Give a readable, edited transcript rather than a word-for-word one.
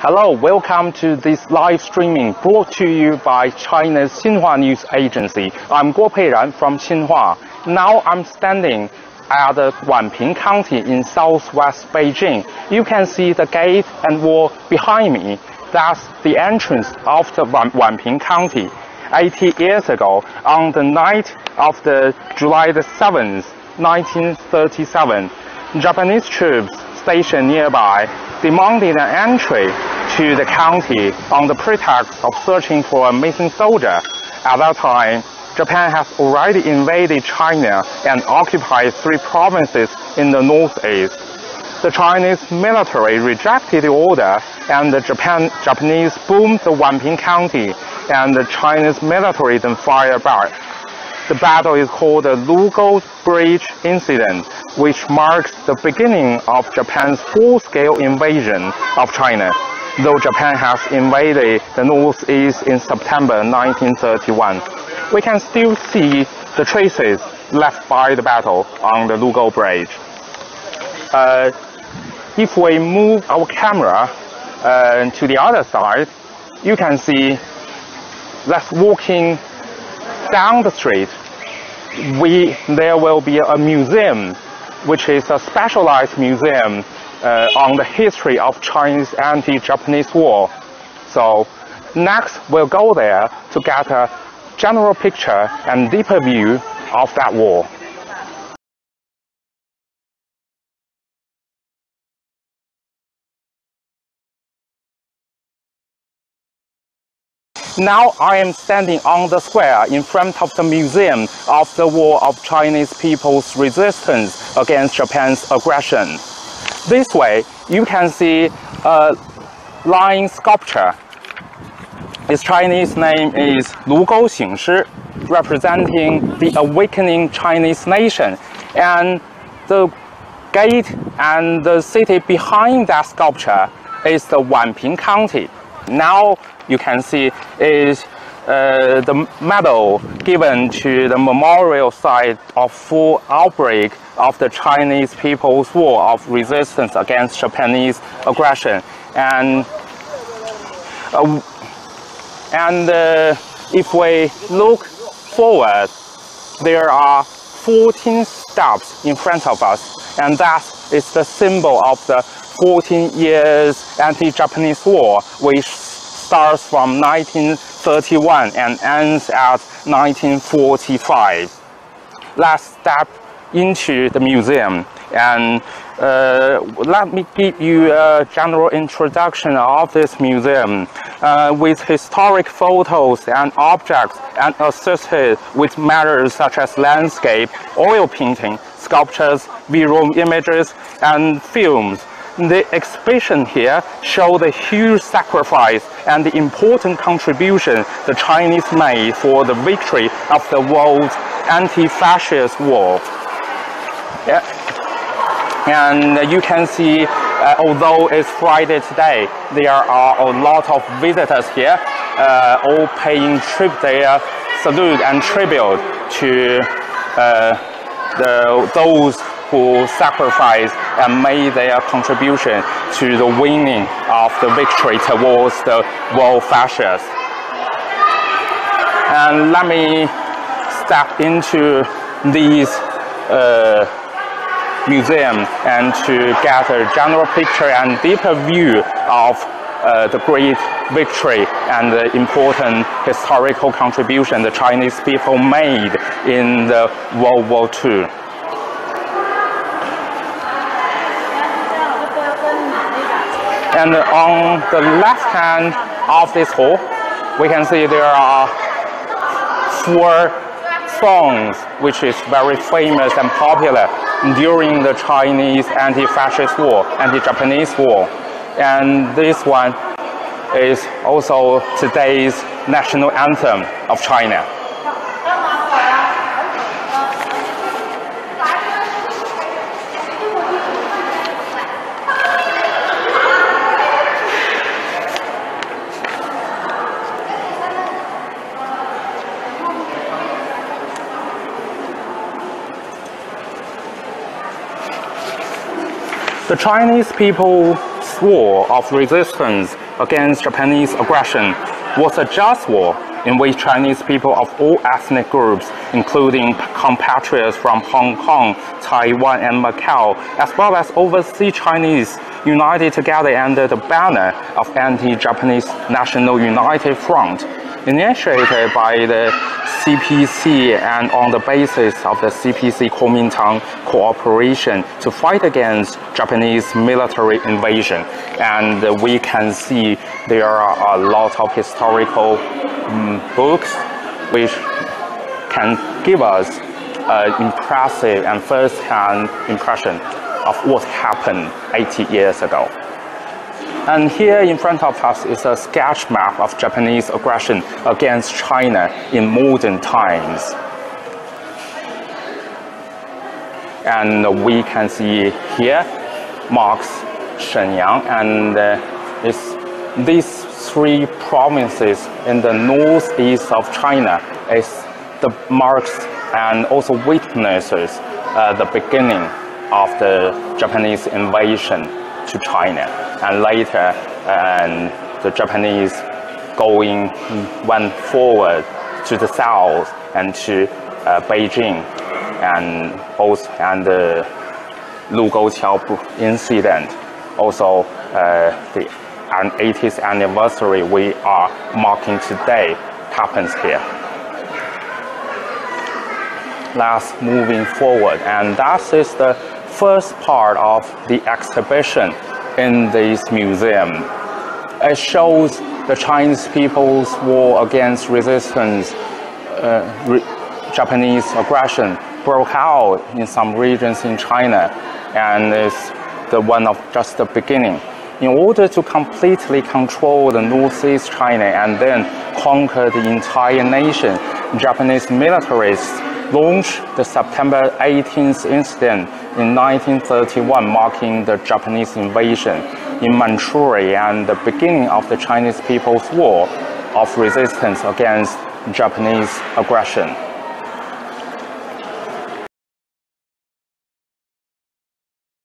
Hello, welcome to this live streaming brought to you by China's Xinhua News Agency. I'm Guo Peiran from Xinhua. Now I'm standing at the Wanping County in southwest Beijing. You can see the gate and wall behind me. That's the entrance of the Wanping County. 80 years ago, on the night of July the 7th, 1937, Japanese troops stationed nearby demanded an entry to the county on the pretext of searching for a missing soldier. At that time, Japan has already invaded China and occupied 3 provinces in the northeast. The Chinese military rejected the order, and the Japanese boomed the Wanping County, and the Chinese military then fired back. The battle is called the Lugou Bridge incident, which marks the beginning of Japan's full-scale invasion of China, though Japan has invaded the northeast in September 1931. We can still see the traces left by the battle on the Lugou Bridge. If we move our camera to the other side, you can see that's walking down the street. There will be a museum, which is a specialized museum on the history of Chinese anti-Japanese war. So next we'll go there to get a general picture and deeper view of that war. Now I am standing on the square in front of the Museum of the War of Chinese People's Resistance against Japan's aggression. This way, you can see a lion sculpture. Its Chinese name is Lugou Xingshi, representing the awakening Chinese nation. And the gate and the city behind that sculpture is the Wanping County. Now you can see is the medal given to the memorial site of full outbreak of the Chinese People's War of Resistance against Japanese aggression. And if we look forward, there are 14 steps in front of us, and that is the symbol of the 14 years anti-Japanese war, which starts from 1931 and ends at 1945. Let's step into the museum, and let me give you a general introduction of this museum with historic photos and objects, and assisted with matters such as landscape, oil painting, sculptures, visual images, and films. The exhibition here shows the huge sacrifice and the important contribution the Chinese made for the victory of the world's anti-fascist war. Yeah. And you can see, although it's Friday today, there are a lot of visitors here, all paying their salute and tribute to those who sacrificed and made their contribution to the winning of the victory towards the world fascists. And let me step into these museum and to get a general picture and deeper view of the great victory and the important historical contribution the Chinese people made in the World War II. And on the left hand of this hall, we can see there are 4 songs which is very famous and popular during the Chinese anti-fascist war, anti-Japanese war. And this one is also today's national anthem of China. The Chinese People's War of Resistance against Japanese aggression was a just war in which Chinese people of all ethnic groups, including compatriots from Hong Kong, Taiwan, and Macau, as well as overseas Chinese, united together under the banner of Anti-Japanese National United Front, initiated by the CPC and on the basis of the CPC Kuomintang cooperation to fight against Japanese military invasion. And we can see there are a lot of historical books which can give us an impressive and first-hand impression of what happened 80 years ago. And here in front of us is a sketch map of Japanese aggression against China in modern times. And we can see here marks Shenyang, and these three provinces in the northeast of China is the marks and also witnesses the beginning of the Japanese invasion to China, and later the Japanese went forward to the south and to Beijing, and the Lugou incident, also the 80th anniversary we are marking today happens here. Let's moving forward, and that is the first part of the exhibition in this museum. It shows the Chinese people's war against resistance. Japanese aggression broke out in some regions in China, and it's the one of just the beginning. In order to completely control the northeast China and then conquer the entire nation, Japanese militarists launched the September 18th incident in 1931, marking the Japanese invasion in Manchuria and the beginning of the Chinese People's War of resistance against Japanese aggression.